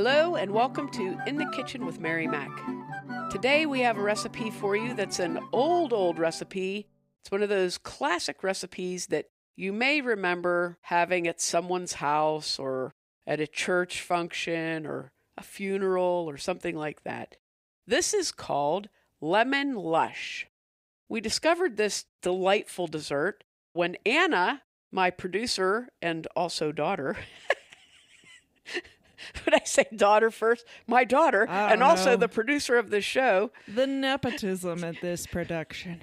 Hello and welcome to In the Kitchen with Mary Mac. Today we have a recipe for you that's an old recipe. It's one of those classic recipes that you may remember having at someone's house or at a church function or a funeral or something like that. This is called Lemon Lush. We discovered this delightful dessert when Anna, my producer and also daughter, would I say daughter first? My daughter, and also the producer of the show. The nepotism at this production.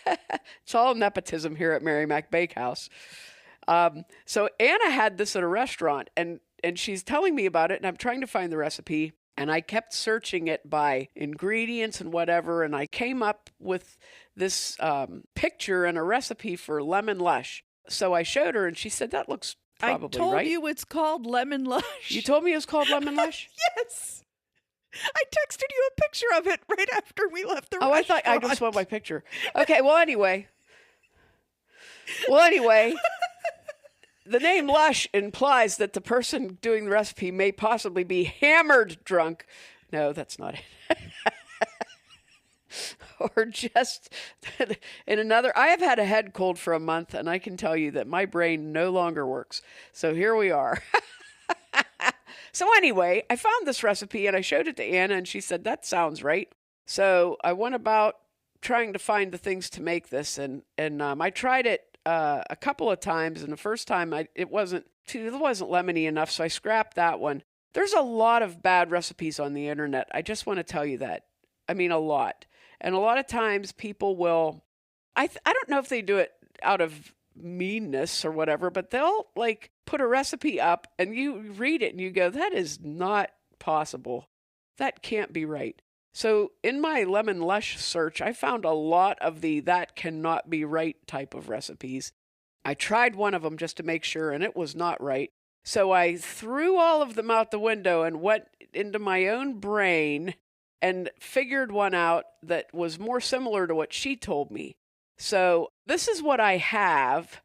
It's all nepotism here at Mary Mac Bakehouse. So Anna had this at a restaurant, and she's telling me about it, and I'm trying to find the recipe, and I kept searching it by ingredients and whatever, and I came up with this picture and a recipe for Lemon Lush. So I showed her, and she said, that looks probably right. I told you it's called Lemon Lush. You told me it was called Lemon Lush? Yes. I texted you a picture of it right after we left the restaurant. I thought I just want my picture. Okay, well, anyway, the name Lush implies that the person doing the recipe may possibly be hammered drunk. No, that's not it. Or just in another, I have had a head cold for a month, and I can tell you that my brain no longer works. So here we are. So anyway, I found this recipe, and I showed it to Anna, and she said, that sounds right. So I went about trying to find the things to make this, and I tried it a couple of times, and the first time it wasn't lemony enough, so I scrapped that one. There's a lot of bad recipes on the internet. I just want to tell you that. I mean, a lot. And a lot of times people will, I don't know if they do it out of meanness or whatever, but they'll like put a recipe up and you read it and you go, that is not possible. That can't be right. So in my Lemon Lush search, I found a lot of the that cannot be right type of recipes. I tried one of them just to make sure, and it was not right. So I threw all of them out the window and went into my own brain and figured one out that was more similar to what she told me. So this is what I have,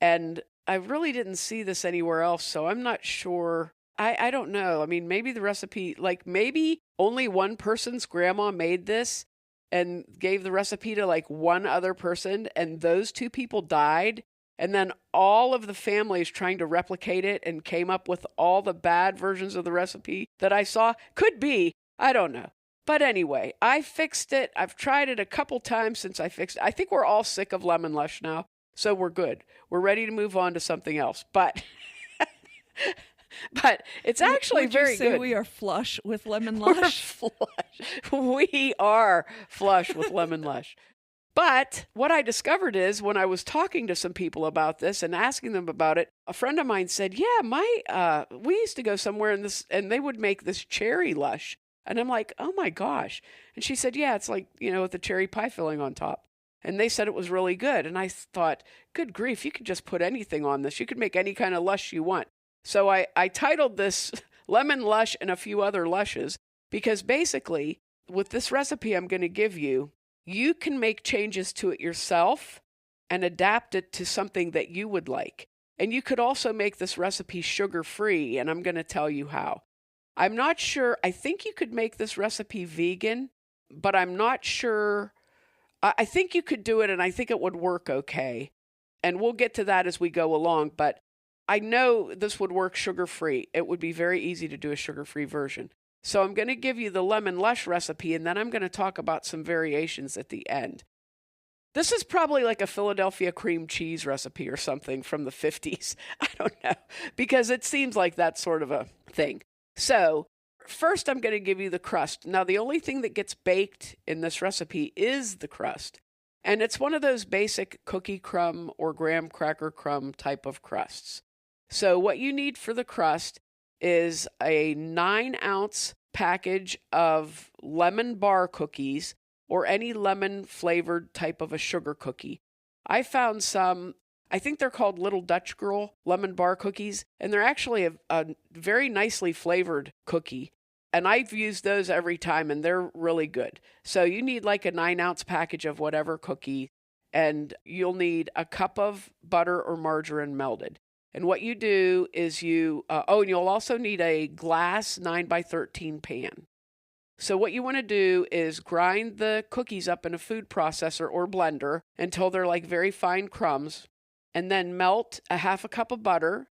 and I really didn't see this anywhere else, so I'm not sure. I don't know. I mean, maybe the recipe, like maybe only one person's grandma made this and gave the recipe to like one other person, and those two people died, and then all of the families trying to replicate it and came up with all the bad versions of the recipe that I saw. Could be. I don't know. But anyway, I fixed it. I've tried it a couple times since I fixed it. I think we're all sick of Lemon Lush now, so we're good. We're ready to move on to something else. But it's actually very good. Would you say we are flush with Lemon Lush? We're flush. We are flush with Lemon Lush. But what I discovered is when I was talking to some people about this and asking them about it, a friend of mine said, yeah, we used to go somewhere and they would make this cherry lush. And I'm like, oh my gosh. And she said, yeah, it's like, with the cherry pie filling on top. And they said it was really good. And I thought, good grief, you could just put anything on this. You could make any kind of lush you want. So I titled this Lemon Lush and a few other lushes because basically with this recipe I'm going to give you, you can make changes to it yourself and adapt it to something that you would like. And you could also make this recipe sugar-free, and I'm going to tell you how. I'm not sure. I think you could make this recipe vegan, but I'm not sure. I think you could do it, and I think it would work okay. And we'll get to that as we go along, but I know this would work sugar-free. It would be very easy to do a sugar-free version. So I'm going to give you the Lemon Lush recipe, and then I'm going to talk about some variations at the end. This is probably like a Philadelphia cream cheese recipe or something from the 50s. I don't know, because it seems like that sort of a thing. So first I'm going to give you the crust. Now, the only thing that gets baked in this recipe is the crust. And it's one of those basic cookie crumb or graham cracker crumb type of crusts. So what you need for the crust is a 9-ounce package of lemon bar cookies or any lemon-flavored type of a sugar cookie. I found some, I think they're called Little Dutch Girl lemon bar cookies, and they're actually a very nicely flavored cookie. And I've used those every time, and they're really good. So you need like a 9-ounce package of whatever cookie, and you'll need a cup of butter or margarine melted. And what you do is and you'll also need a glass 9x13 pan. So what you want to do is grind the cookies up in a food processor or blender until they're like very fine crumbs, and then melt a half a cup of butter.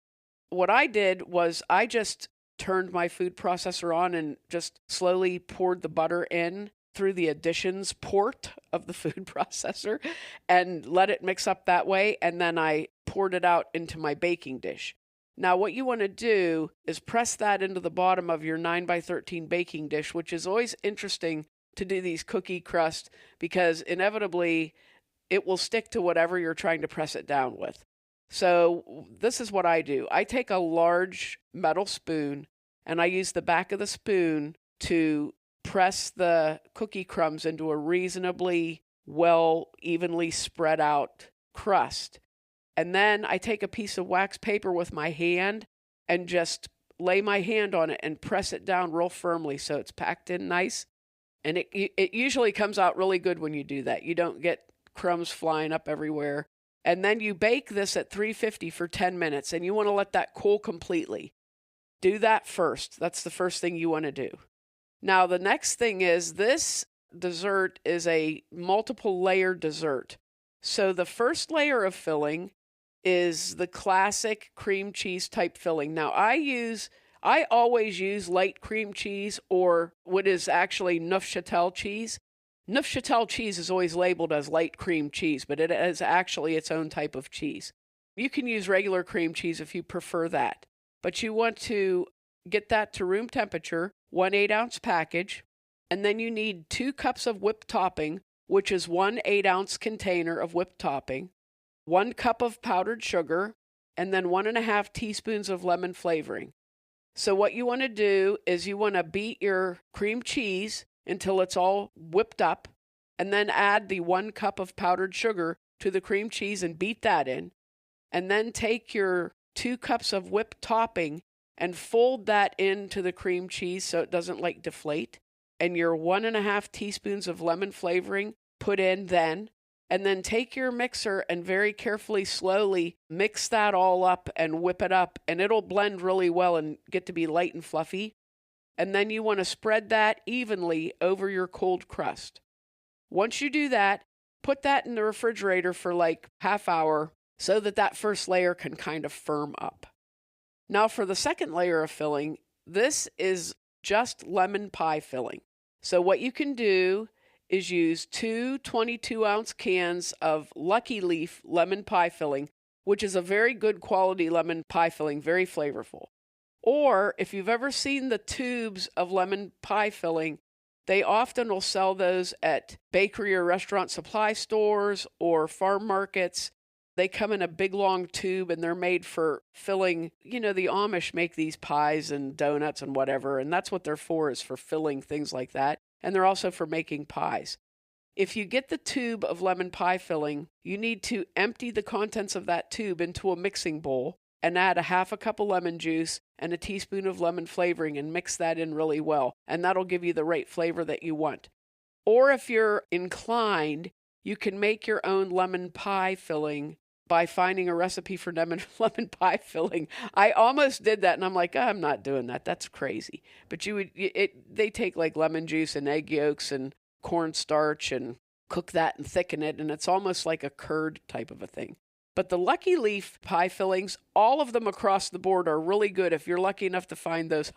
What I did was I just turned my food processor on and just slowly poured the butter in through the additions port of the food processor and let it mix up that way. And then I poured it out into my baking dish. Now, what you want to do is press that into the bottom of your 9x13 baking dish, which is always interesting to do these cookie crust because inevitably it will stick to whatever you're trying to press it down with. So this is what I do. I take a large metal spoon and I use the back of the spoon to press the cookie crumbs into a reasonably well, evenly spread out crust. And then I take a piece of wax paper with my hand and just lay my hand on it and press it down real firmly so it's packed in nice. And it usually comes out really good when you do that. You don't get crumbs flying up everywhere. And then you bake this at 350 for 10 minutes, and you want to let that cool completely. Do that first. That's the first thing you want to do. Now, the next thing is this dessert is a multiple layer dessert. So the first layer of filling is the classic cream cheese type filling. Now, I always use light cream cheese or what is actually Neufchâtel cheese. Neufchâtel cheese is always labeled as light cream cheese, but it is actually its own type of cheese. You can use regular cream cheese if you prefer that, but you want to get that to room temperature, 1 8-ounce package, and then you need 2 cups of whipped topping, which is 1 8-ounce container of whipped topping, 1 cup of powdered sugar, and then 1.5 teaspoons of lemon flavoring. So what you want to do is you want to beat your cream cheese until it's all whipped up, and then add the 1 cup of powdered sugar to the cream cheese and beat that in. And then take your 2 cups of whipped topping and fold that into the cream cheese so it doesn't like deflate. And your 1.5 teaspoons of lemon flavoring put in then. And then take your mixer and very carefully, slowly mix that all up and whip it up. And it'll blend really well and get to be light and fluffy. And then you want to spread that evenly over your cold crust. Once you do that, put that in the refrigerator for like half hour so that first layer can kind of firm up. Now for the second layer of filling, this is just lemon pie filling. So what you can do is use 2 22-ounce cans of Lucky Leaf lemon pie filling, which is a very good quality lemon pie filling, very flavorful. Or if you've ever seen the tubes of lemon pie filling, they often will sell those at bakery or restaurant supply stores or farm markets. They come in a big long tube and they're made for filling. You know, the Amish make these pies and donuts and whatever, and that's what they're for, is for filling things like that. And they're also for making pies. If you get the tube of lemon pie filling, you need to empty the contents of that tube into a mixing bowl and add a half a cup of lemon juice and a teaspoon of lemon flavoring and mix that in really well. And that'll give you the right flavor that you want. Or if you're inclined, you can make your own lemon pie filling by finding a recipe for lemon pie filling. I almost did that, and I'm like, I'm not doing that. That's crazy. But they take like lemon juice and egg yolks and cornstarch and cook that and thicken it, and it's almost like a curd type of a thing. But the Lucky Leaf pie fillings, all of them across the board are really good if you're lucky enough to find those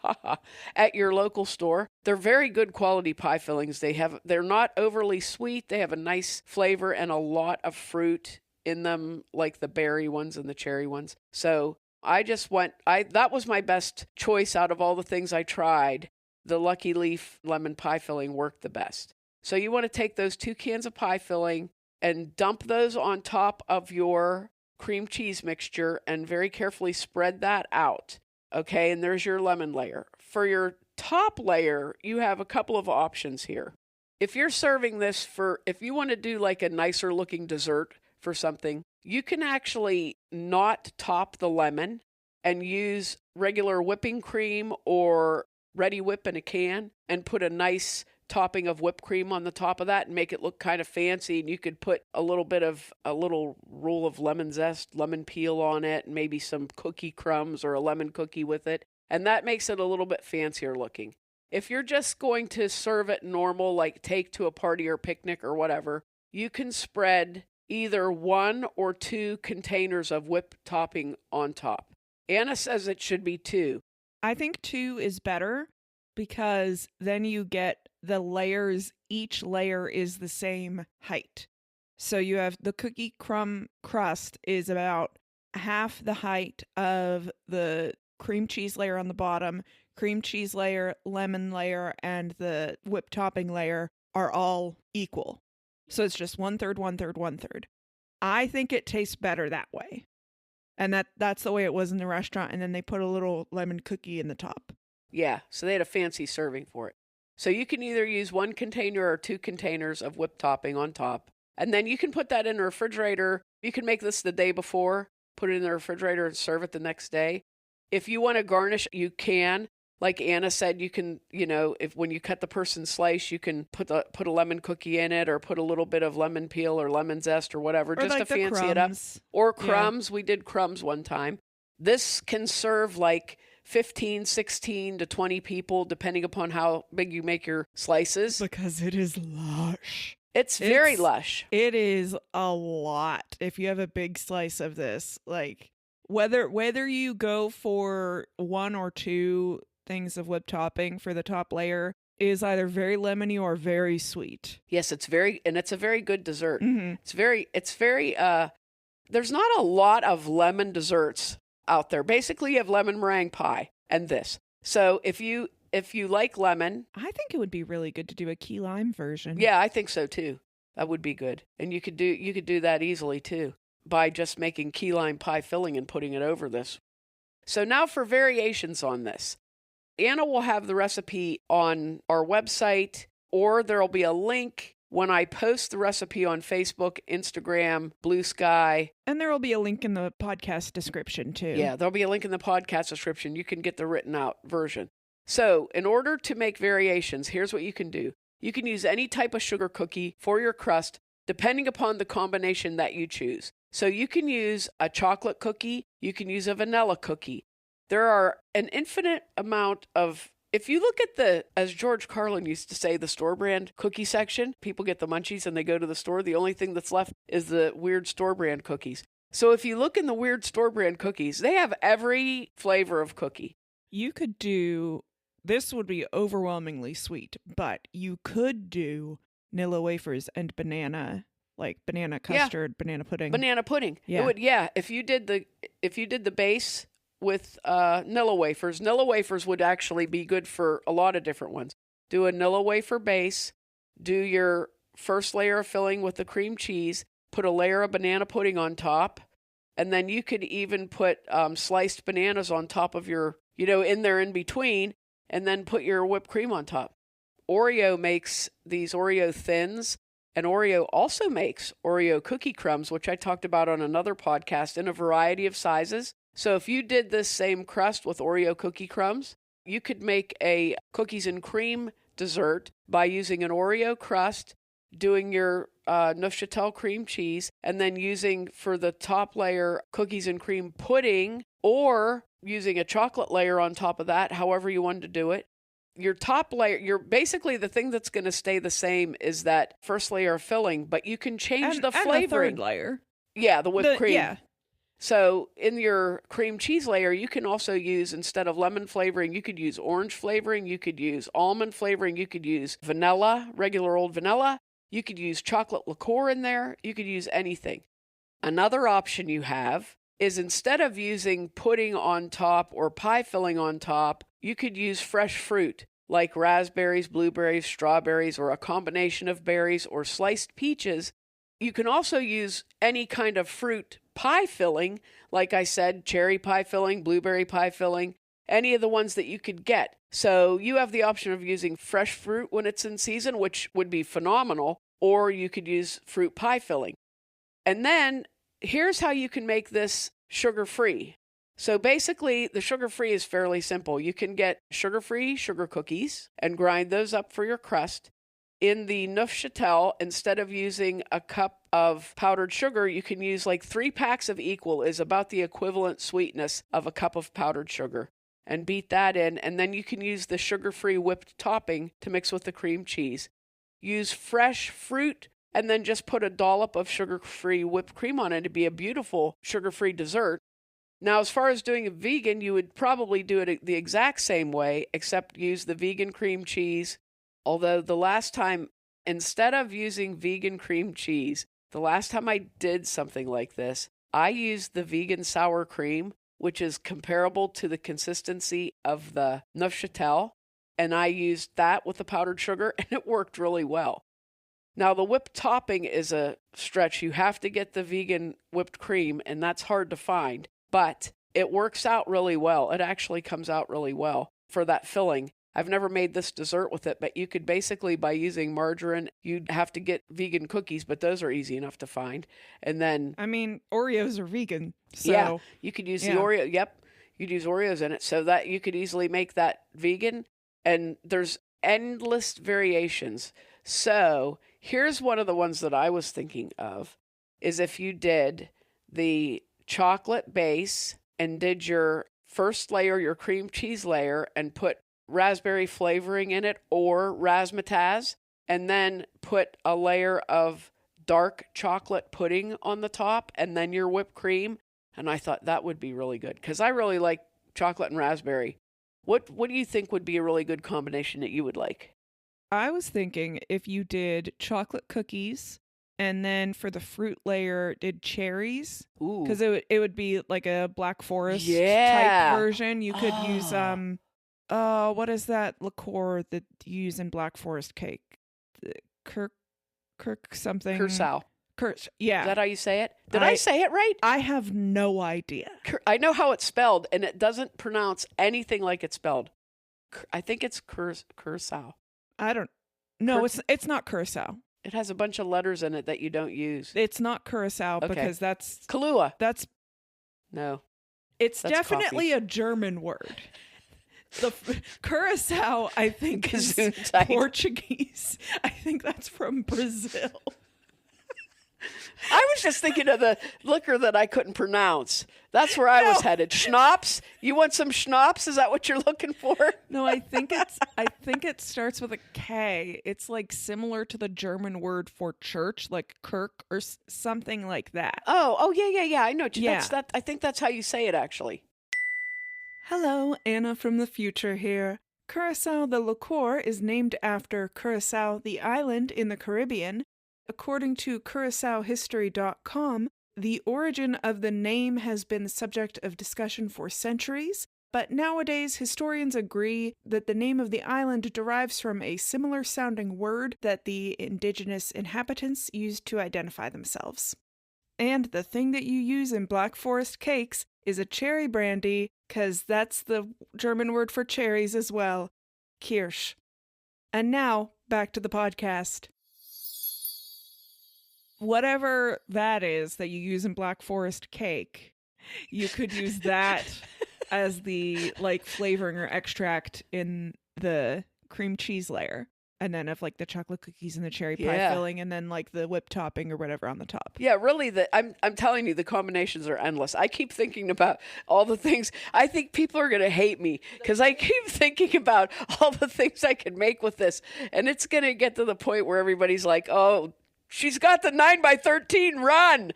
at your local store. They're very good quality pie fillings. They're not overly sweet. They have a nice flavor and a lot of fruit in them, like the berry ones and the cherry ones. So that was my best choice out of all the things I tried. The Lucky Leaf lemon pie filling worked the best. So you want to take those 2 cans of pie filling and dump those on top of your cream cheese mixture and very carefully spread that out. Okay, and there's your lemon layer. For your top layer, you have a couple of options here. If you're serving this if you want to do like a nicer looking dessert for something, you can actually not top the lemon and use regular whipping cream or Ready Whip in a can and put a nice topping of whipped cream on the top of that and make it look kind of fancy. And you could put a little roll of lemon zest, lemon peel on it, and maybe some cookie crumbs or a lemon cookie with it. And that makes it a little bit fancier looking. If you're just going to serve it normal, like take to a party or picnic or whatever, you can spread either 1 or 2 containers of whipped topping on top. Anna says it should be 2. I think 2 is better because then you get the layers. Each layer is the same height. So you have the cookie crumb crust is about half the height of the cream cheese layer on the bottom. Cream cheese layer, lemon layer, and the whipped topping layer are all equal. So it's just 1/3, 1/3, 1/3. I think it tastes better that way. And that's the way it was in the restaurant. And then they put a little lemon cookie in the top. Yeah, so they had a fancy serving for it. So you can either use 1 container or 2 containers of whipped topping on top. And then you can put that in the refrigerator. You can make this the day before, put it in the refrigerator and serve it the next day. If you want to garnish, you can. Like Anna said, you can, if when you cut the person's slice, you can put a lemon cookie in it or put a little bit of lemon peel or lemon zest or whatever, just like to fancy it up. Or crumbs. Yeah. We did crumbs one time. This can serve like 15, 16 to 20 people, depending upon how big you make your slices. Because it is lush. It's very lush. It is a lot. If you have a big slice of this, like whether you go for 1 or 2 things of whipped topping for the top layer is either very lemony or very sweet. Yes, it's a very good dessert. Mm-hmm. It's very there's not a lot of lemon desserts out there. Basically, you have lemon meringue pie and this. So if you like lemon, I think it would be really good to do a key lime version. Yeah, I think so too. That would be good. And you could do that easily too by just making key lime pie filling and putting it over this. So now for variations on this. Anna will have the recipe on our website, or there'll be a link when I post the recipe on Facebook, Instagram, Blue Sky. And there will be a link in the podcast description too. Yeah, there'll be a link in the podcast description. You can get the written out version. So in order to make variations, here's what you can do. You can use any type of sugar cookie for your crust, depending upon the combination that you choose. So you can use a chocolate cookie. You can use a vanilla cookie. There are an infinite amount of, if you look at as George Carlin used to say, the store brand cookie section, people get the munchies and they go to the store. The only thing that's left is the weird store brand cookies. So if you look in the weird store brand cookies, they have every flavor of cookie. You could do, this would be overwhelmingly sweet, but you could do Nilla wafers and banana, like banana custard, banana pudding. Banana pudding. Yeah. It would, if you did the base with Nilla wafers would actually be good for a lot of different ones. Do a Nilla wafer base, do your first layer of filling with the cream cheese, put a layer of banana pudding on top, and then you could even put sliced bananas on top of your, in there in between, and then put your whipped cream on top. Oreo makes these Oreo thins, and Oreo also makes Oreo cookie crumbs, which I talked about on another podcast, in a variety of sizes. So if you did this same crust with Oreo cookie crumbs, you could make a cookies and cream dessert by using an Oreo crust, doing your Neuchâtel cream cheese, and then using for the top layer cookies and cream pudding, or using a chocolate layer on top of that, however you wanted to do it. Your top layer, basically the thing that's going to stay the same is that first layer of filling, but you can change the flavoring. And the third layer. Yeah, the whipped cream. Yeah. So in your cream cheese layer, you can also use, instead of lemon flavoring, you could use orange flavoring, you could use almond flavoring, you could use vanilla, regular old vanilla, you could use chocolate liqueur in there, you could use anything. Another option you have is, instead of using pudding on top or pie filling on top, you could use fresh fruit like raspberries, blueberries, strawberries, or a combination of berries or sliced peaches. You can also use any kind of fruit pie filling, like I said, cherry pie filling, blueberry pie filling, any of the ones that you could get. So you have the option of using fresh fruit when it's in season, which would be phenomenal, or you could use fruit pie filling. And then here's how you can make this sugar-free. So basically, the sugar-free is fairly simple. You can get sugar-free sugar cookies and grind those up for your crust. in the Neufchâtel, instead of using a cup of powdered sugar, you can use like 3 packs of equal is about the equivalent sweetness of a cup of powdered sugar. And beat that in, and then you can use the sugar-free whipped topping to mix with the cream cheese. Use fresh fruit, and then just put a dollop of sugar-free whipped cream on it to be a beautiful sugar-free dessert. Now, as far as doing a vegan, you would probably do it the exact same way, except use the vegan cream cheese. Although the last time, instead of using vegan cream cheese, the last time I did something like this, I used the vegan sour cream, which is comparable to the consistency of the Neufchâtel, and I used that with the powdered sugar, and it worked really well. Now, the whipped topping is a stretch. You have to get the vegan whipped cream, and that's hard to find, but it works out really well. It actually comes out really well for that filling. I've never made this dessert with it, but you could basically, by using margarine, you'd have to get vegan cookies, but those are easy enough to find. And then... I mean, Oreos are vegan, so... Yeah, you could use the Oreo. Yep, you'd use Oreos in it, so that you could easily make that vegan. And there's endless variations. So here's one of the ones that I was thinking of, is if you did the chocolate base and did your first layer, your cream cheese layer, and put raspberry flavoring in it or razzmatazz, and then put a layer of dark chocolate pudding on the top, and then your whipped cream. And I thought that would be really good because I really like chocolate and raspberry. What do you think would be a really good combination that you would like? I was thinking if you did chocolate cookies and then for the fruit layer did cherries, because it would be like a Black Forest type version. You could use what is that liqueur that you use in Black Forest cake? Kirk something. Curacao. Yeah. Is that how you say it? Did I say it right? I have no idea. I know how it's spelled, and it doesn't pronounce anything like it's spelled. I think it's Curacao. I don't. No, it's not Curacao. It has a bunch of letters in it that you don't use. It's not Curacao because that's Kahlua. No. That's definitely coffee. A German word. The Curacao, I think, is Gesundheit. Portuguese. I think that's from Brazil. I was just thinking of the liquor that I couldn't pronounce. That's where I was headed. Schnapps? You want some schnapps? Is that what you're looking for? No, I think it starts with a K. It's like similar to the German word for church, like Kirk or something like that. Oh, yeah. I know. Yeah. I think that's how you say it, actually. Hello, Anna from the future here. Curacao the liqueur is named after Curacao, the island in the Caribbean. According to CuraçaoHistory.com, the origin of the name has been the subject of discussion for centuries, but nowadays historians agree that the name of the island derives from a similar sounding word that the indigenous inhabitants used to identify themselves. And the thing that you use in Black Forest cakes is a cherry brandy, because that's the German word for cherries as well, Kirsch. And now, back to the podcast. Whatever that is that you use in Black Forest cake, you could use that as the flavoring or extract in the cream cheese layer. And then of the chocolate cookies and the cherry pie filling, and then the whipped topping or whatever on the top. Yeah, really, I'm telling you, the combinations are endless. I keep thinking about all the things. I think people are going to hate me because I keep thinking about all the things I could make with this. And it's going to get to the point where everybody's like, oh, she's got the 9x13 run.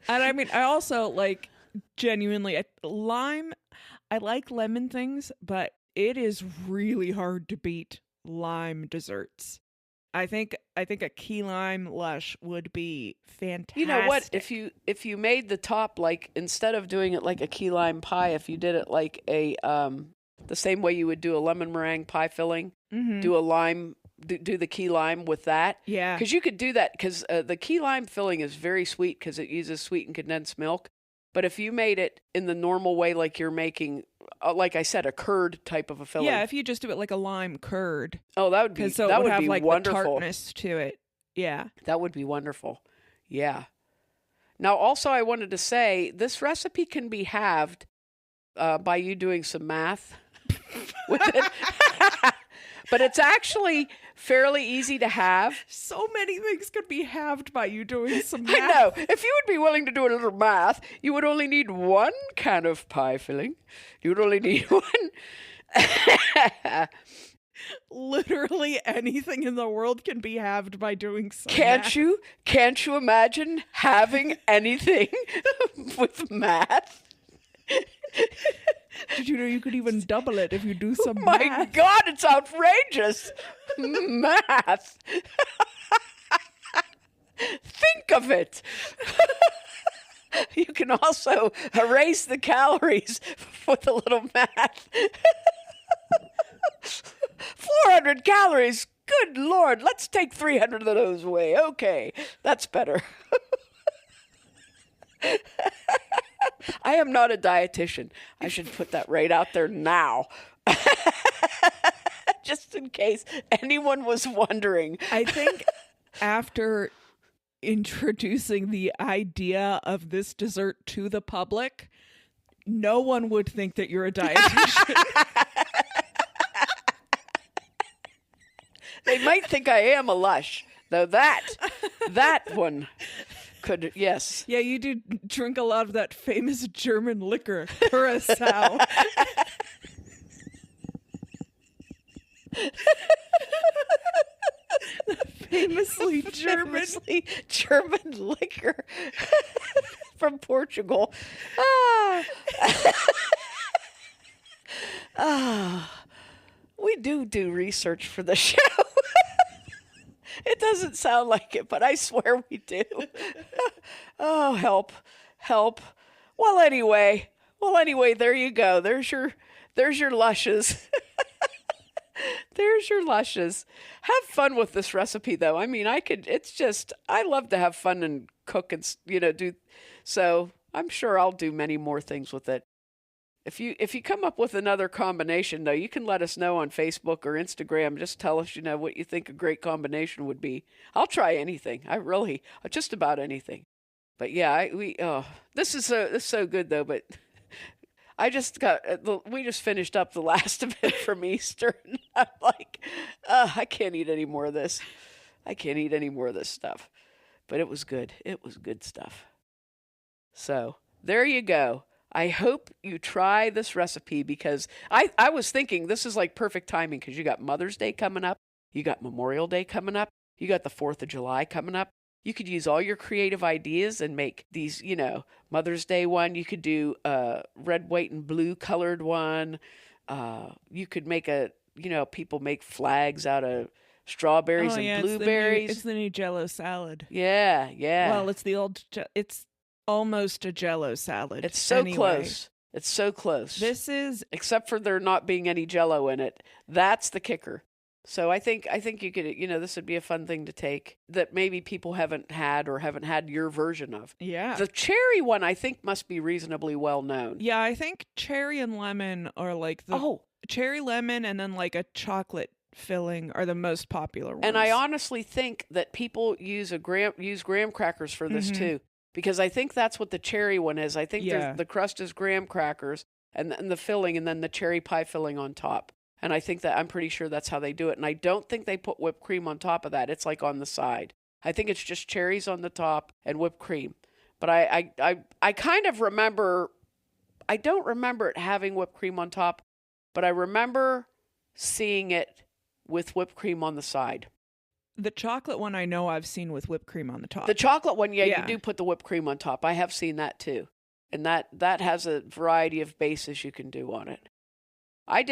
And I mean, I also genuinely lime. I like lemon things, but it is really hard to beat lime desserts. I think a key lime lush would be fantastic. You know what? If you made the top instead of doing it like a key lime pie, if you did it like a the same way you would do a lemon meringue pie filling, do a lime, do the key lime with that. Yeah, because you could do that because the key lime filling is very sweet because it uses sweetened condensed milk. But if you made it in the normal way, like you're making, like I said, a curd type of a filling. Yeah, if you just do it like a lime curd. Oh, that would be so that it would would have be wonderful. The tartness to it. Yeah, that would be wonderful. Yeah. Now, also, I wanted to say this recipe can be halved by you doing some math. with it. But it's actually fairly easy to have. So many things could be halved by you doing some math. I know. If you would be willing to do a little math, you would only need one can of pie filling. You would only need one. Literally anything in the world can be halved by doing some Can't math. you? Can't you imagine having anything with math? Did you know you could even double it if you do some My math? God, it's outrageous. Math. Think of it. You can also erase the calories with a little math. 400 calories. Good Lord. Let's take 300 of those away. Okay, that's better. I am not a dietitian. I should put that right out there now. Just in case anyone was wondering. I think after introducing the idea of this dessert to the public, no one would think that you're a dietitian. They might think I am a lush, though that one could, yes. Yeah, you do drink a lot of that famous German liquor, Curacao. Famously German liquor from Portugal. We do research for the show. It doesn't sound like it, but I swear we do. Oh, help. Well, anyway, there you go. There's your lushes. There's your lushes. Have fun with this recipe, though. I mean, I love to have fun and cook and, do. So I'm sure I'll do many more things with it. If you come up with another combination, though, you can let us know on Facebook or Instagram. Just tell us, what you think a great combination would be. I'll try anything. Just about anything. But yeah, this is so good though. But we just finished up the last of it from Easter, and I'm like, I can't eat any more of this. I can't eat any more of this stuff. But it was good. It was good stuff. So there you go. I hope you try this recipe because I was thinking this is like perfect timing because you got Mother's Day coming up. You got Memorial Day coming up. You got the 4th of July coming up. You could use all your creative ideas and make these, Mother's Day one. You could do a red, white, and blue colored one. You could make people make flags out of strawberries and blueberries. It's the new Jell-O salad. Yeah. Well, it's almost a Jell-O salad. It's so close. It's so close. This is, except for there not being any Jell-O in it. That's the kicker. So I think you could, this would be a fun thing to take that maybe people haven't had your version of. Yeah. The cherry one I think must be reasonably well known. Yeah, I think cherry and lemon are like cherry lemon and then like a chocolate filling are the most popular ones. And I honestly think that people use graham crackers for this too. Because I think that's what the cherry one is. I think the crust is graham crackers and the filling and then the cherry pie filling on top. And I'm pretty sure that's how they do it. And I don't think they put whipped cream on top of that. It's like on the side. I think it's just cherries on the top and whipped cream. But I kind of remember, I don't remember it having whipped cream on top, but I remember seeing it with whipped cream on the side. The chocolate one I know I've seen with whipped cream on the top. The chocolate one, you do put the whipped cream on top. I have seen that too. And that has a variety of bases you can do on it. I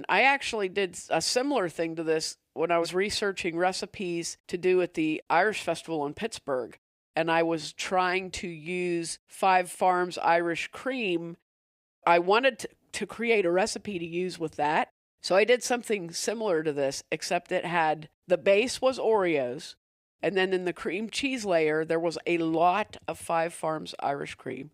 actually did a similar thing to this when I was researching recipes to do at the Irish Festival in Pittsburgh. And I was trying to use Five Farms Irish cream. I wanted to create a recipe to use with that. So I did something similar to this, except the base was Oreos, and then in the cream cheese layer, there was a lot of Five Farms Irish cream.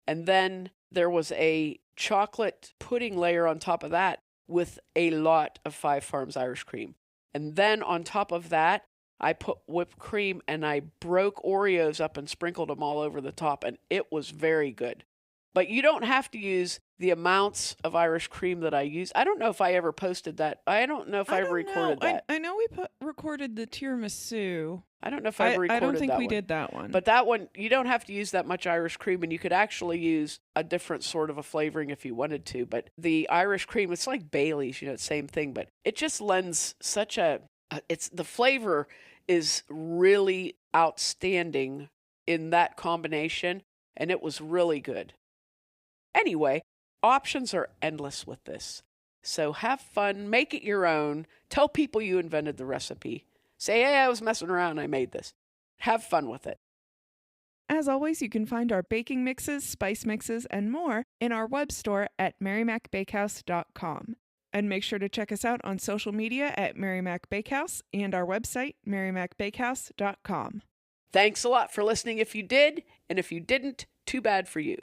And then there was a chocolate pudding layer on top of that with a lot of Five Farms Irish cream. And then on top of that, I put whipped cream and I broke Oreos up and sprinkled them all over the top, and it was very good. But you don't have to use the amounts of Irish cream that I use. I don't know if I ever posted that. I don't know if I ever recorded that. I know we recorded the tiramisu. I don't know if I ever recorded that. I don't think we one. did that one. But that one, you don't have to use that much Irish cream, and you could actually use a different sort of a flavoring if you wanted to. But the Irish cream, it's like Bailey's, same thing, but it just lends such the flavor is really outstanding in that combination, and it was really good. Anyway, options are endless with this. So have fun, make it your own, tell people you invented the recipe. Say, hey, I was messing around, I made this. Have fun with it. As always, you can find our baking mixes, spice mixes, and more in our web store at marymacbakehouse.com. And make sure to check us out on social media at Mary Mac Bakehouse and our website, marymacbakehouse.com. Thanks a lot for listening if you did, and if you didn't, too bad for you.